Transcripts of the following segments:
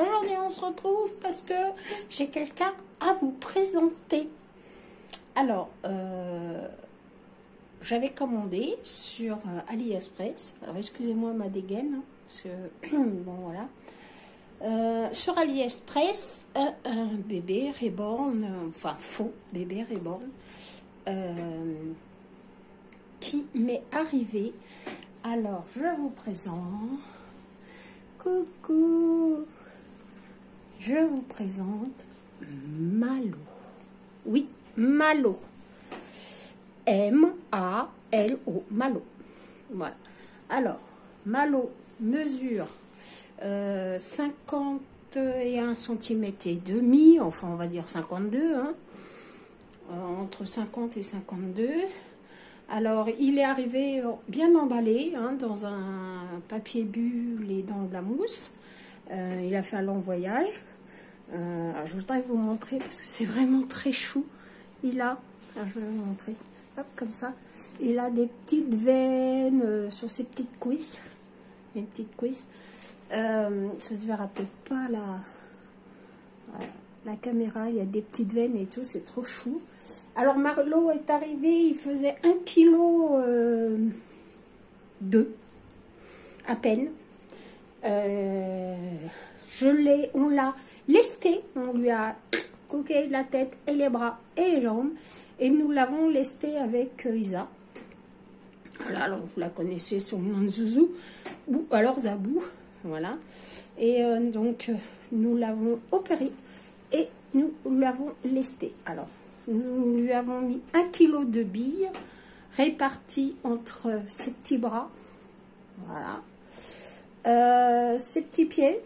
Aujourd'hui, on se retrouve parce que j'ai quelqu'un à vous présenter. Alors, j'avais commandé sur AliExpress. Alors, excusez-moi ma dégaine, parce que, bon, voilà. Sur AliExpress, un bébé reborn, enfin, faux bébé reborn, qui m'est arrivé. Alors, je vous présente. Coucou. Je vous présente Malo. Oui, Malo. M-A-L-O. Malo. Voilà. Alors, Malo mesure 51 cm et demi, enfin on va dire 52, hein, entre 50 et 52. Alors, il est arrivé bien emballé, hein, dans un papier bulle et dans de la mousse. Il a fait un long voyage. Alors, je voudrais vous montrer parce que c'est vraiment très chou. Il a, alors je vais vous montrer, hop, comme ça. Il a des petites veines sur ses petites cuisses. Les petites cuisses. Ça se verra peut-être pas la caméra. Il y a des petites veines et tout, c'est trop chou. Alors, Malo est arrivé, il faisait 1,2 kg à peine. On l'a lesté, on lui a coqué la tête et les bras et les jambes, et nous l'avons lesté avec Isa. Voilà, alors vous la connaissez sous le nom de Zouzou, ou alors Zabou, voilà. Et donc, nous l'avons opéré et nous l'avons lesté. Alors, nous lui avons mis 1 kg de billes réparties entre ses petits bras, voilà, ses petits pieds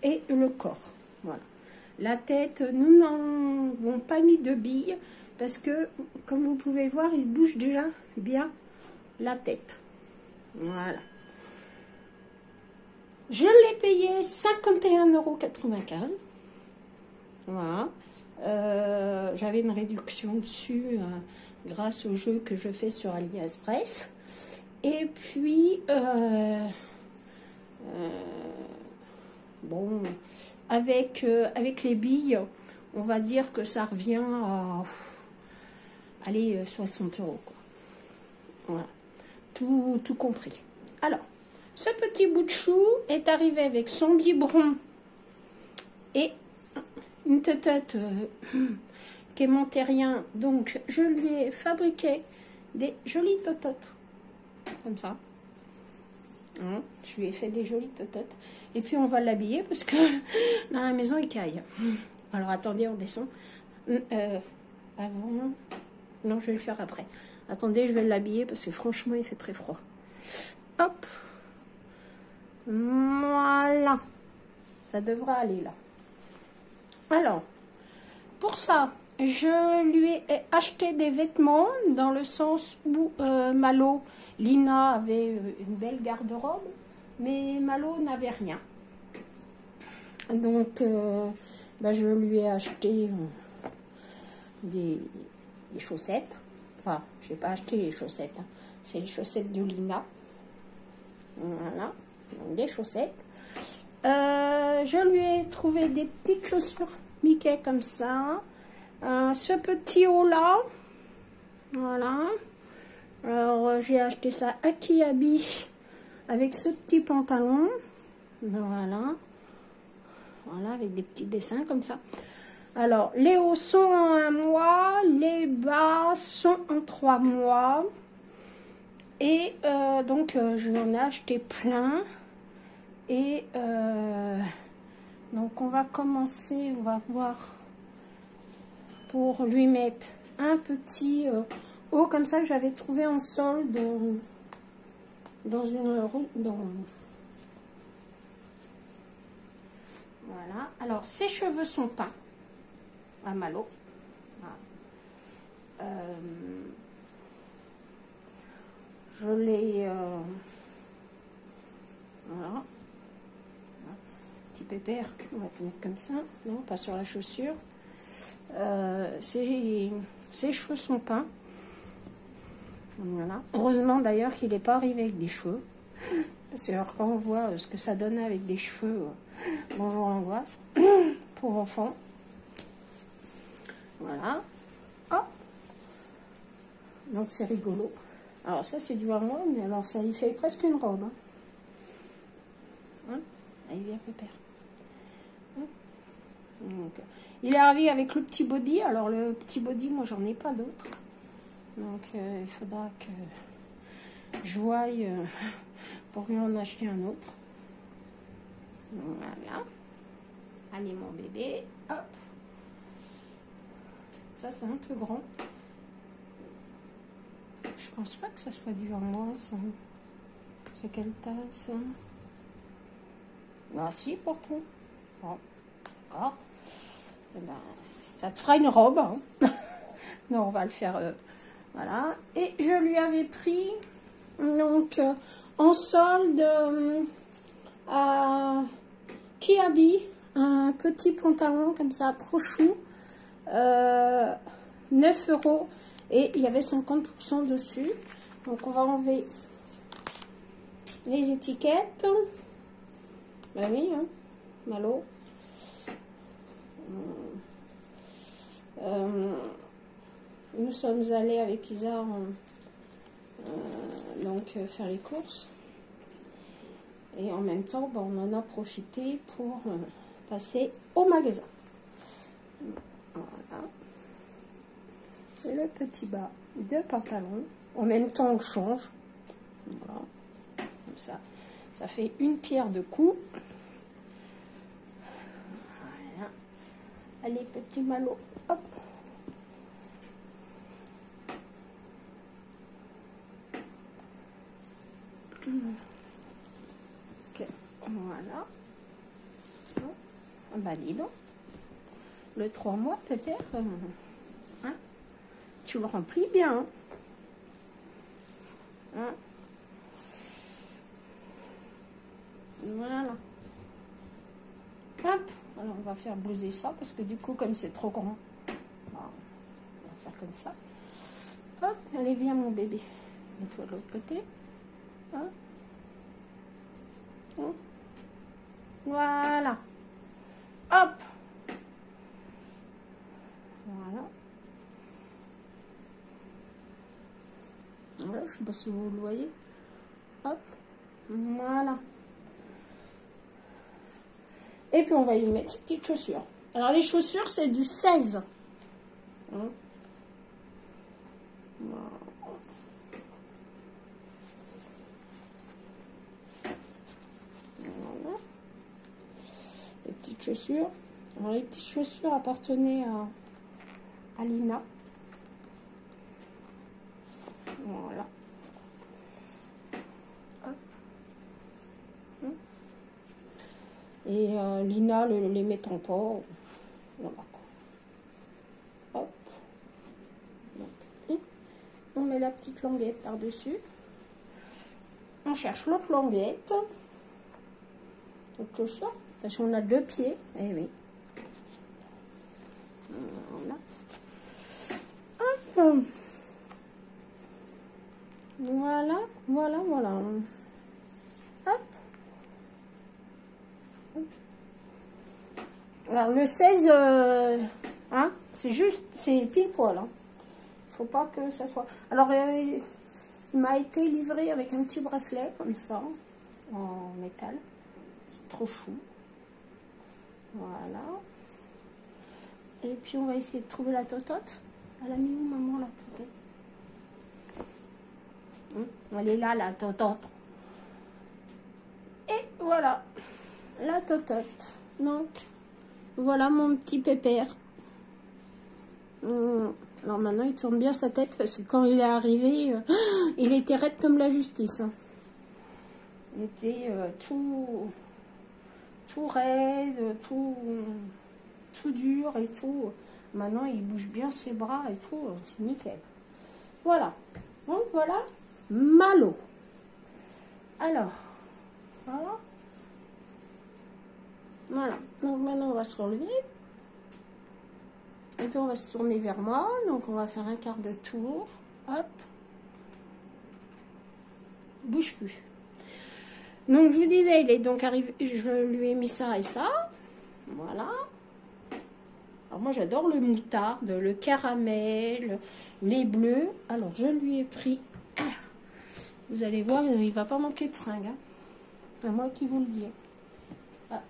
et le corps. Voilà. La tête, nous n'avons pas mis de billes parce que, comme vous pouvez voir, il bouge déjà bien la tête. Voilà. Je l'ai payé 51,95 €. Voilà. J'avais une réduction dessus grâce au jeu que je fais sur AliExpress. Et puis, bon, avec les billes, on va dire que ça revient à, allez, 60 €, quoi. Voilà, tout compris. Alors, ce petit bout de chou est arrivé avec son biberon et une tête qui est montérien. Donc, je lui ai fabriqué des jolies tototes, comme ça. Je lui ai fait des jolies tototes. Et puis, on va l'habiller parce que dans la maison, il caille. Alors, attendez, on descend. Avant... Non, je vais le faire après. Attendez, je vais l'habiller parce que franchement, il fait très froid. Hop. Voilà. Ça devra aller là. Alors, pour ça, je lui ai acheté des vêtements dans le sens où Malo, Lina avait une belle garde-robe, mais Malo n'avait rien. Donc, je lui ai acheté des chaussettes. Enfin, je n'ai pas acheté les chaussettes, hein. C'est les chaussettes de Lina. Voilà, donc des chaussettes. Je lui ai trouvé des petites chaussures Mickey comme ça. Ce petit haut là, voilà. Alors j'ai acheté ça à Kiabi avec ce petit pantalon, voilà, voilà, avec des petits dessins comme ça. Alors les hauts sont en 1 mois, les bas sont en 3 mois, et donc j'en ai acheté plein. Et donc on va commencer, on va voir, pour lui mettre un petit haut comme ça que j'avais trouvé en solde dans une roue. Voilà. Alors ses cheveux sont peints à Malo. Voilà. Je l'ai voilà. Petit pépère, on va le mettre comme ça, non, pas sur la chaussure. Ses cheveux sont peints. Voilà. Heureusement d'ailleurs qu'il n'est pas arrivé avec des cheveux. Parce que alors, quand on voit ce que ça donnait avec des cheveux, bonjour l'angoisse, pour enfants. Voilà. Hop. Donc c'est rigolo. Alors ça c'est du harmoine, mais alors ça il fait presque une robe. Hein. Allez, viens pépère. Hein. Donc, il est arrivé avec le petit body. Alors le petit body, moi j'en ai pas d'autre. Donc il faudra que je voie pour lui en acheter un autre. Voilà. Allez mon bébé. Hop. Ça c'est un peu grand. Je pense pas que ça soit du harmoine. C'est quelle tasse? Ah si, pourtant. Bon, d'accord. Eh ben, ça te fera une robe. Hein. Non, on va le faire. Voilà. Et je lui avais pris donc en solde à Kiabi un petit pantalon comme ça, trop chou. 9 € et il y avait 50% dessus. Donc on va enlever les étiquettes. Bah oui, hein, Malo. Nous sommes allés avec Isa donc faire les courses. Et en même temps, bah, on en a profité pour passer au magasin. Voilà. Et le petit bas de pantalon. En même temps, on change. Voilà. Comme ça. Ça fait une pierre de coups. Voilà. Allez, petit Malo. Hop. Ok. Voilà. Bah, dis donc. Le 3 mois, peut-être. Hein? Tu le remplis bien. Hein? Voilà. Hop. Alors, on va faire blouser ça parce que du coup, comme c'est trop grand, on va faire comme ça. Hop. Allez, viens, mon bébé. Mets-toi de l'autre côté. Hein? Hein? Voilà. Hop. Voilà. Voilà, je ne sais pas si vous le voyez. Hop. Voilà. Et puis on va y mettre ses petites chaussures. Alors les chaussures, c'est du 16. Hein? Voilà. Voilà. Les petites chaussures. Alors les petites chaussures appartenaient à Lina. Voilà. Et Lina les mettant pas. Voilà quoi. Hop. Donc, on met la petite languette par-dessus. On cherche l'autre languette. L'autre chaussure. Parce qu'on a 2 pieds. Eh oui. Voilà. Hop. Voilà, voilà, voilà. Hop. Alors le 16, hein, c'est juste, c'est pile poil. Hein. Faut pas que ça soit... Alors il m'a été livré avec un petit bracelet comme ça, en métal. C'est trop chou. Voilà. Et puis on va essayer de trouver la totote. Elle a mis où maman la totote? Elle est là, la totote. Et voilà, la totote. Donc, voilà mon petit pépère. Alors maintenant, il tourne bien sa tête parce que quand il est arrivé, il était raide comme la justice. Hein. Il était tout raide, tout dur et tout. Maintenant, il bouge bien ses bras et tout. C'est nickel. Voilà. Donc, voilà. Malo. Alors, voilà. Voilà. Donc, maintenant, on va se relever. Et puis, on va se tourner vers moi. Donc, on va faire un quart de tour. Hop. Bouge plus. Donc, je vous disais, il est donc arrivé, je lui ai mis ça et ça. Voilà. Alors, moi, j'adore le moutarde, le caramel, les bleus. Alors, je lui ai pris... Vous allez voir, il ne va pas manquer de fringues. Hein. C'est moi qui vous le dis. Ah.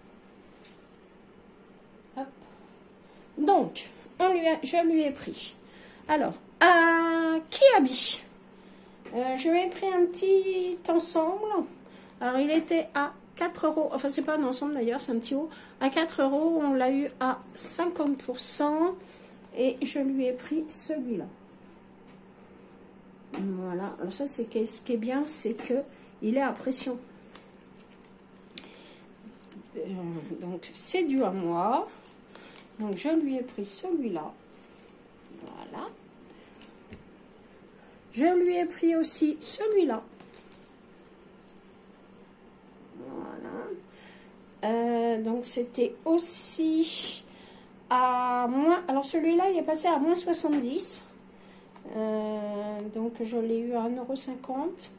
Hop. Donc, je lui ai pris. Alors, à Kiabi, je lui ai pris un petit ensemble. Alors, il était à 4 €. Enfin, c'est pas un ensemble d'ailleurs, c'est un petit haut. À 4 €, on l'a eu à 50%. Et je lui ai pris celui-là. Voilà. Alors, ça, c'est ce qui est bien, c'est que il est à pression. Donc, c'est dû à moi. Donc, je lui ai pris celui-là. Voilà. Je lui ai pris aussi celui-là. Voilà. Donc, c'était aussi à moins... Alors, celui-là, il est passé à moins 70. Donc, je l'ai eu à 1,50 €.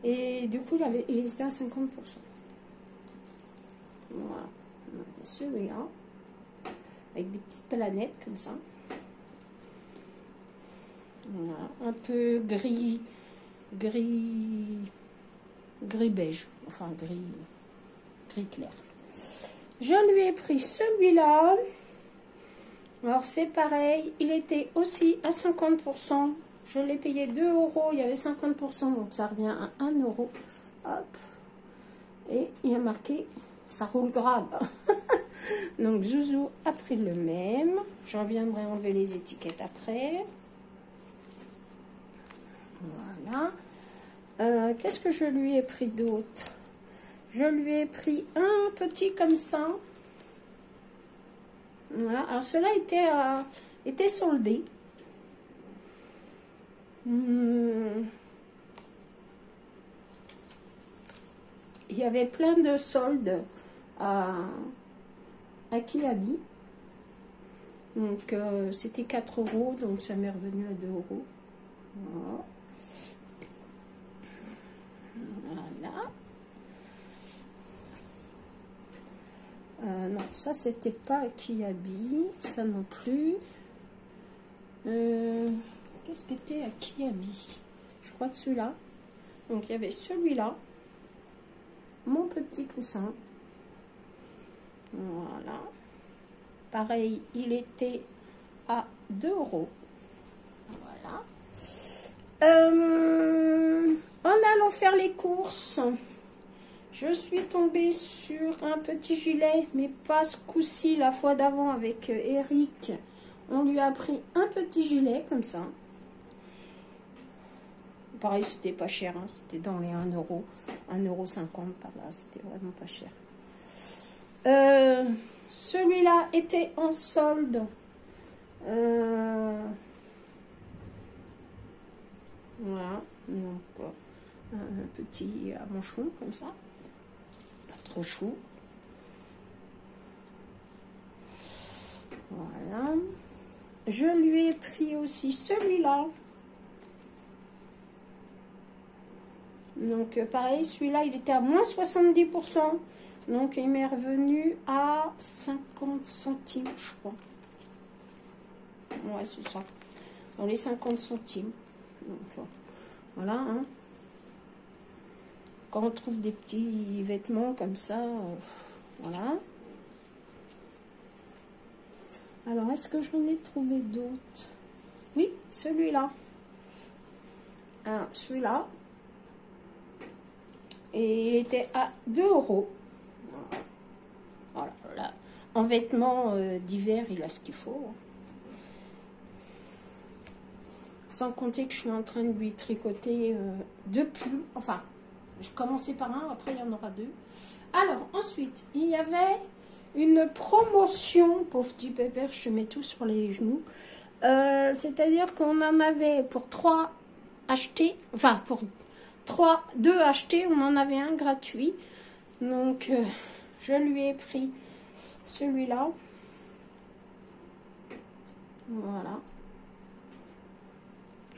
Et du coup, il était à 50%. Voilà. Celui-là. Avec des petites planètes comme ça. Voilà. Un peu gris beige. Enfin, gris clair. Je lui ai pris celui-là. Alors, c'est pareil. Il était aussi à 50%. Je l'ai payé 2 €. Il y avait 50%. Donc, ça revient à 1 €. Hop. Et il y a marqué, ça roule grave. Donc, Zouzou a pris le même. Je reviendrai enlever les étiquettes après. Voilà. Qu'est-ce que je lui ai pris d'autre? Je lui ai pris un petit comme ça. Voilà. Alors, cela était soldé. Il y avait plein de soldes à Kiabi. Donc, c'était 4 €. Donc, ça m'est revenu à 2 €. Voilà. Non, ça, c'était pas à Kiabi. Ça non plus. Qu'est-ce qui était à Kiabi? Je crois que celui-là. Donc, il y avait celui-là. Mon petit poussin. Voilà. Pareil, il était à 2 €. Voilà. En allant faire les courses, je suis tombée sur un petit gilet, mais pas ce coup-ci, la fois d'avant avec Eric. On lui a pris un petit gilet comme ça. Pareil, c'était pas cher, hein, c'était dans les 1 €, 1,50 € par là, c'était vraiment pas cher. Celui-là était en solde. Voilà, donc un petit à manchon comme ça, trop chou. Voilà. Je lui ai pris aussi celui-là. Donc, pareil, celui-là, il était à moins 70%. Donc, il m'est revenu à 50 centimes, je crois. Ouais, c'est ça. Dans les 50 centimes. Donc, voilà. Hein. Quand on trouve des petits vêtements comme ça, voilà. Alors, est-ce que j'en ai trouvé d'autres? Oui, celui-là. Alors, celui-là. Et il était à 2 €. Voilà, là. En vêtements d'hiver, il a ce qu'il faut. Sans compter que je suis en train de lui tricoter 2 pulls. Enfin, je commençais par un, après il y en aura 2. Alors, ensuite, il y avait une promotion. Pauvre petit pépère, je te mets tout sur les genoux. C'est-à-dire qu'on en avait pour 3 achetés. Enfin, pour 2 achetés, on en avait un gratuit. Donc, je lui ai pris celui-là. Voilà.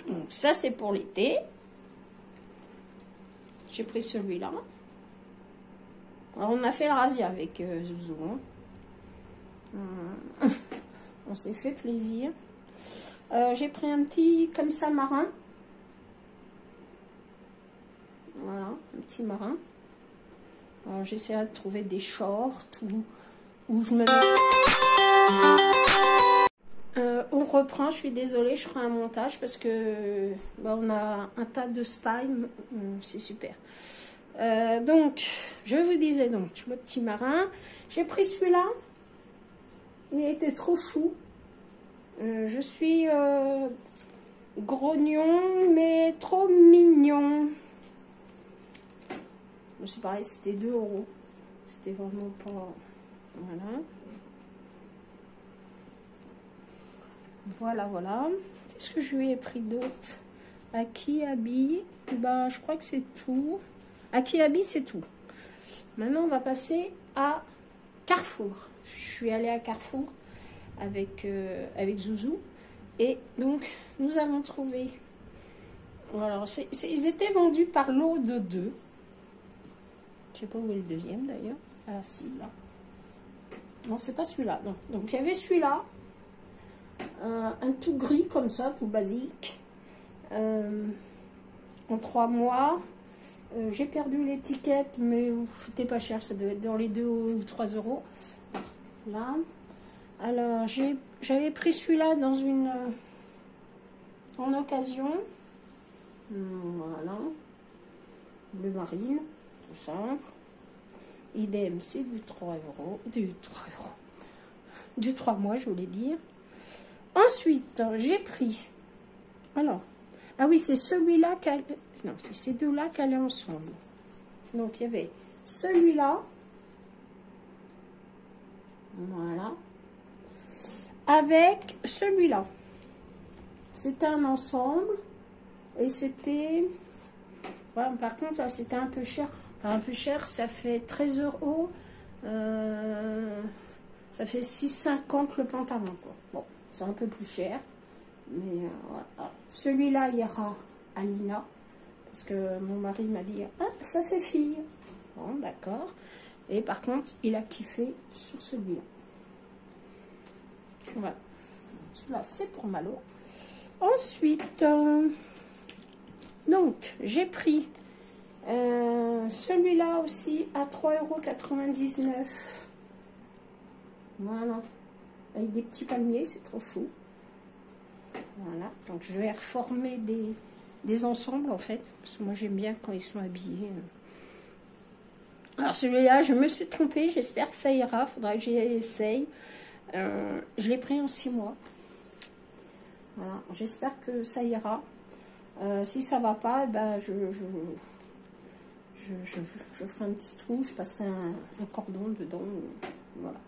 Donc, ça, c'est pour l'été. J'ai pris celui-là. Alors, on a fait le razzia avec Zouzou. Hein. On s'est fait plaisir. J'ai pris un petit comme ça marin. Voilà, un petit marin. Alors, j'essaierai de trouver des shorts où je me mets... on reprend, je suis désolée, je ferai un montage parce que on a un tas de spine, c'est super. Donc, je vous disais donc, le petit marin. J'ai pris celui-là. Il était trop chou. Je suis grognon, mais trop mignon. C'est pareil, c'était 2 €. C'était vraiment pas... Voilà. Voilà, voilà. Qu'est-ce que je lui ai pris d'autre? Akihabee. Ben, je crois que c'est tout. Akihabee, c'est tout. Maintenant, on va passer à Carrefour. Je suis allée à Carrefour avec Zouzou. Et donc, nous avons trouvé... Alors, ils étaient vendus par lot de 2. Je sais pas où est le deuxième, d'ailleurs. Ah, si, là. Non, c'est pas celui-là. Non. Donc, il y avait celui-là. Un tout gris comme ça, tout basique. En 3 mois. J'ai perdu l'étiquette, mais c'était pas cher. Ça devait être dans les 2 ou 3 €. Là. Alors, j'avais pris celui-là dans en occasion. Voilà. Bleu marine, tout simple. Idem, c'est du 3 €. Du 3 mois, je voulais dire. Ensuite, j'ai pris... Alors, ah oui, c'est celui-là non, c'est ces deux-là qui allaient ensemble. Donc, il y avait celui-là. Voilà. Avec celui-là. C'était un ensemble. Et c'était... Ouais, par contre, là, c'était un peu cher. Enfin, un peu cher, ça fait 13 €. Ça fait 6,50 le pantalon, quoi. Bon, c'est un peu plus cher. Mais voilà. Celui-là ira à Lina. Parce que mon mari m'a dit, ah, ça fait fille. Bon, d'accord. Et par contre, il a kiffé sur celui-là. Voilà. Celui-là, c'est pour Malo. Ensuite, donc, j'ai pris celui-là aussi à 3,99 €. Voilà. Avec des petits palmiers, c'est trop chou. Voilà. Donc, je vais reformer des ensembles, en fait. Parce que moi, j'aime bien quand ils sont habillés. Alors, celui-là, je me suis trompée. J'espère que ça ira. Faudra que j'essaye. Je l'ai pris en 6 mois. Voilà. J'espère que ça ira. Si ça va pas, ben je ferai un petit trou, je passerai un cordon dedans. Voilà.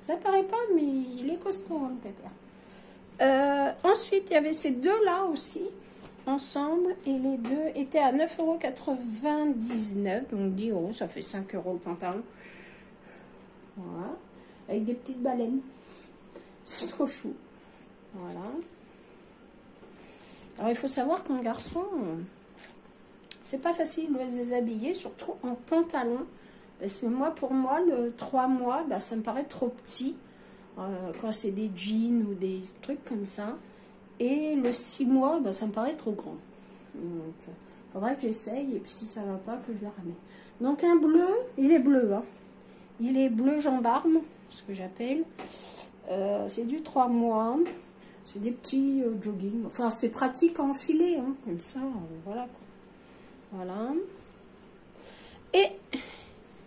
Ça paraît pas, mais il est costaud, hein, le pépère. Ensuite, il y avait ces deux-là aussi, ensemble, et les deux étaient à 9,99 €, donc 10 €, ça fait 5 € le pantalon. Voilà. Avec des petites baleines. C'est trop chou. Voilà. Alors, il faut savoir qu'un garçon, c'est pas facile de les déshabiller, surtout en pantalon. Parce que moi, pour moi, le 3 mois, bah, ça me paraît trop petit. Quand c'est des jeans ou des trucs comme ça. Et le 6 mois, bah, ça me paraît trop grand. Donc, il faudra que j'essaye. Et puis, si ça va pas, que je la ramène. Donc, un bleu, il est bleu. Hein. Il est bleu gendarme, ce que j'appelle. C'est du 3 mois. C'est des petits jogging. Enfin, c'est pratique à enfiler, hein, comme ça. Voilà, quoi. Voilà. Et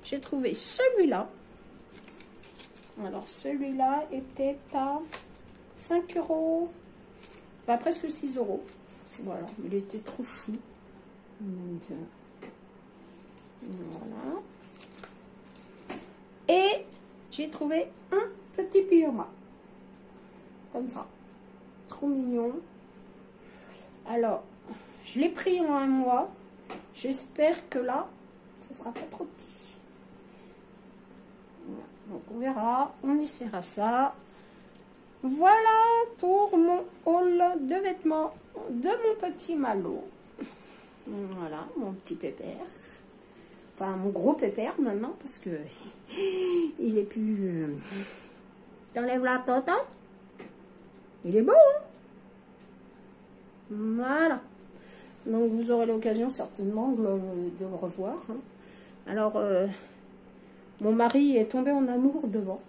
j'ai trouvé celui-là. Alors, celui-là était à 5 €. Enfin, presque 6 €. Voilà. Il était trop chou. Donc, voilà. Et j'ai trouvé un petit pyjama. Comme ça. Trop mignon. Alors, je l'ai pris en 1 mois. J'espère que là, ça sera pas trop petit. Voilà. Donc, on verra. On essaiera ça. Voilà pour mon haul de vêtements de mon petit Malo. Voilà, mon petit pépère. enfin mon gros pépère maintenant, parce que il est plus... T'enlèves la tête, hein? Il est beau, hein? Voilà. Donc vous aurez l'occasion certainement de le revoir. Hein. Alors, mon mari est tombé en amour devant.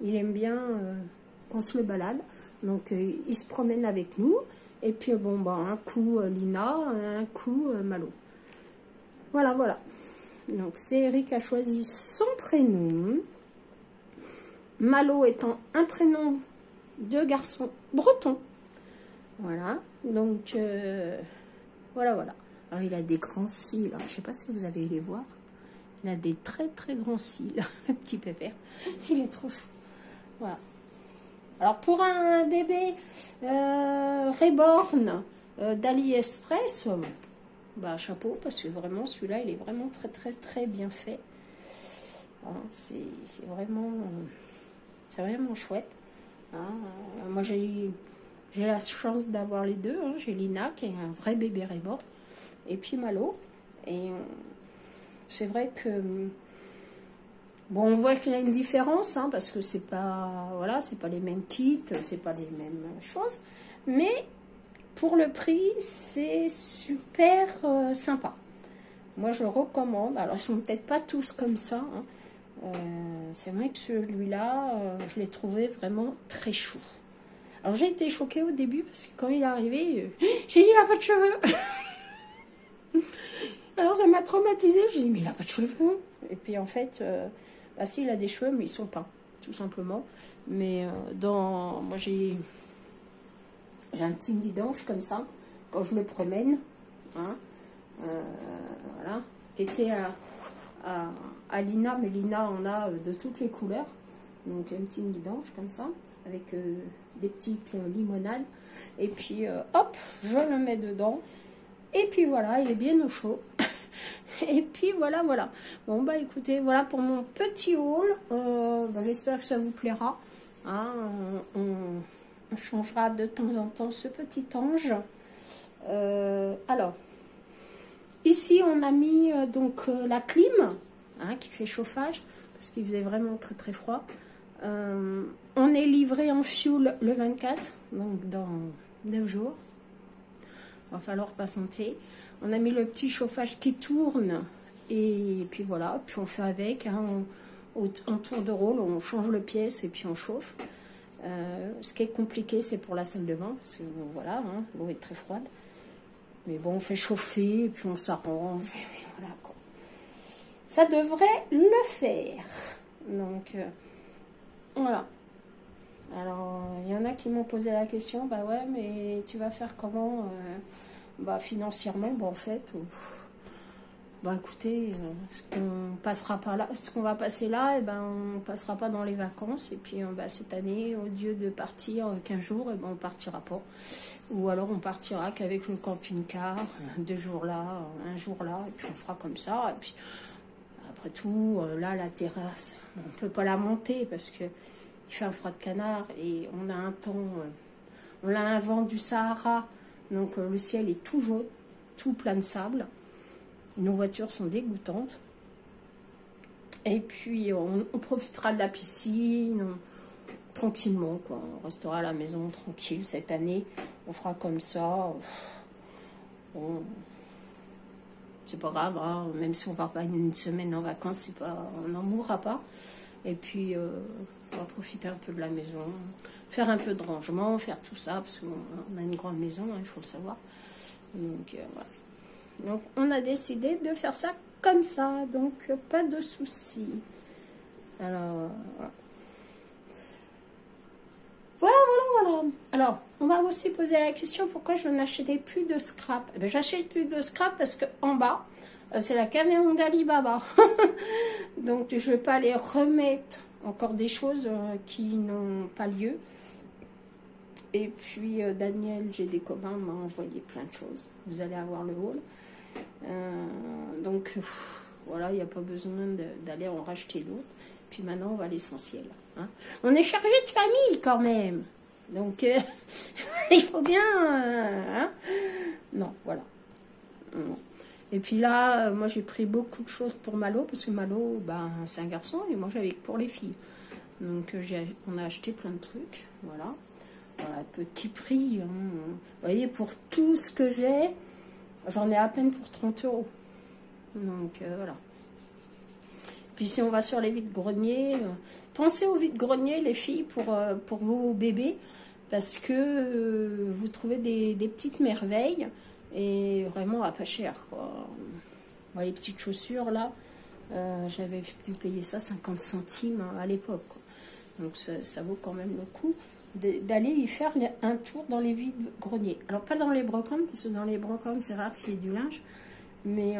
Il aime bien qu'on se le balade. Donc il se promène avec nous. Et puis bon, bah, un coup Lina, un coup Malo. Voilà, voilà. Donc c'est Eric qui a choisi son prénom. Malo étant un prénom de garçon breton. Voilà, donc voilà, voilà. Alors il a des grands cils, je ne sais pas si vous allez les voir. Il a des très très grands cils, le petit pépère. Il est trop chou. Voilà. Alors pour un bébé Reborn d'AliExpress, bah chapeau, parce que vraiment celui-là il est vraiment très très très bien fait. Voilà, c'est vraiment chouette. Hein. Moi j'ai la chance d'avoir les deux. Hein. J'ai Lina qui est un vrai bébé Reborn et puis Malo. Et c'est vrai que bon, on voit qu'il y a une différence, hein, parce que c'est pas, voilà, c'est pas les mêmes kits, c'est pas les mêmes choses, mais pour le prix, c'est super sympa. Moi, je le recommande. Alors, ils sont peut-être pas tous comme ça. Hein. C'est vrai que celui-là, je l'ai trouvé vraiment très chou. Alors, j'ai été choquée au début parce que quand il est arrivé, j'ai dit, il n'a pas de cheveux. Alors, ça m'a traumatisée. J'ai dit, mais il n'a pas de cheveux. Et puis, en fait, bah, si, il a des cheveux, mais ils sont peints, tout simplement. Mais moi, j'ai un petit guidonge comme ça, quand je le promène. Hein, voilà. Qui était à Lina, mais Lina en a de toutes les couleurs. Donc, un petit guidonge comme ça, avec des petites limonades. Et puis, hop, je le mets dedans. Et puis, voilà, il est bien au chaud. Et puis voilà, voilà. Bon, bah écoutez, voilà pour mon petit haul. Bah, j'espère que ça vous plaira. Hein, on changera de temps en temps ce petit ange. Alors, ici on a mis donc la clim, hein, qui fait chauffage, parce qu'il faisait vraiment très très froid. On est livré en fioul le 24, donc dans 9 jours. Il va falloir patienter. On a mis le petit chauffage qui tourne. Et puis voilà. Puis on fait avec. Hein, en tour de rôle, on change le pièce et puis on chauffe. Ce qui est compliqué, c'est pour la salle de bain. Parce que voilà, hein, l'eau est très froide. Mais bon, on fait chauffer et puis on s'arrange. Voilà, quoi. Ça devrait le faire. Donc, voilà. Alors, il y en a qui m'ont posé la question, bah ouais, mais tu vas faire comment bah financièrement, bah en fait, bah écoutez, ce qu'on passera pas là, ce qu'on va passer là, et ben on passera pas dans les vacances, et puis bah, cette année, au lieu de partir 15 jours, et ben on partira pas. Ou alors on partira qu'avec le camping-car, 2 jours là, un jour là, et puis on fera comme ça, et puis après tout, là la terrasse, on peut pas la monter parce que il fait un froid de canard et on a un temps, on a un vent du Sahara, donc le ciel est tout jaune, tout plein de sable. Nos voitures sont dégoûtantes. Et puis on profitera de la piscine, tranquillement, quoi. On restera à la maison tranquille cette année. On fera comme ça. C'est pas grave, hein. Même si on part pas une semaine en vacances, c'est pas, on n'en mourra pas. Et puis, on va profiter un peu de la maison, faire un peu de rangement, faire tout ça, parce qu'on a une grande maison, hein, il faut le savoir. Donc, voilà. Donc, on a décidé de faire ça comme ça, donc pas de soucis. Alors, voilà. Voilà. Alors, on va aussi poser la question, pourquoi je n'achetais plus de scrap? Eh bien, j'achète plus de scrap parce qu'en bas, c'est la camion d'Alibaba. Donc, je ne vais pas aller remettre encore des choses qui n'ont pas lieu. Et puis, Daniel, j'ai des copains, m'a envoyé plein de choses. Vous allez avoir le haul. Donc, voilà, il n'y a pas besoin d'aller en racheter d'autres. Puis maintenant, on va à l'essentiel. Hein. On est chargé de famille quand même. Donc, il faut bien... hein. Non, voilà. Non. Et puis là, moi j'ai pris beaucoup de choses pour Malo, parce que Malo, ben, c'est un garçon, et moi j'avais que pour les filles. Donc on a acheté plein de trucs, voilà. Voilà, petit prix, hein. Vous voyez, pour tout ce que j'ai, j'en ai à peine pour 30 €. Donc voilà. Puis si on va sur les vides-greniers, pensez aux vides-greniers, les filles, pour vos bébés, parce que vous trouvez des petites merveilles, et vraiment à pas cher, quoi. Voilà, les petites chaussures, là, j'avais dû payer ça 50 centimes hein, à l'époque. Donc ça vaut quand même le coup d'aller y faire un tour dans les vides-greniers. Alors pas dans les brocantes, parce que dans les brocantes, c'est rare qu'il y ait du linge, mais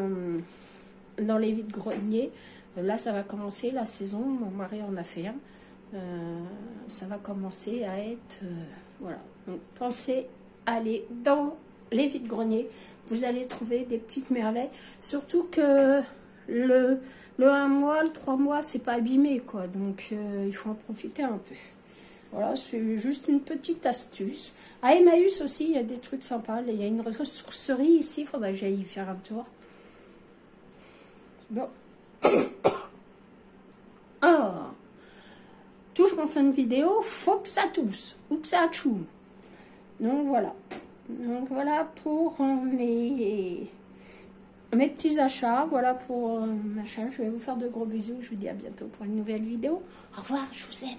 dans les vides-greniers, là, ça va commencer la saison. Mon mari en a fait un. Ça va commencer à être... voilà. Donc, pensez à aller dans les vides-greniers. Vous allez trouver des petites merveilles. Surtout que le 1 mois, le 3 mois, c'est pas abîmé, quoi. Donc, il faut en profiter un peu. Voilà, c'est juste une petite astuce. À Emmaüs aussi, il y a des trucs sympas. Il y a une ressourcerie ici. Il faudrait que j'aille y faire un tour. Bon. Ah, toujours en fin de vidéo, faut que ça tousse ou que ça tchoum. Donc voilà pour mes petits achats. Voilà pour machin. Je vais vous faire de gros bisous. Je vous dis à bientôt pour une nouvelle vidéo. Au revoir, je vous aime.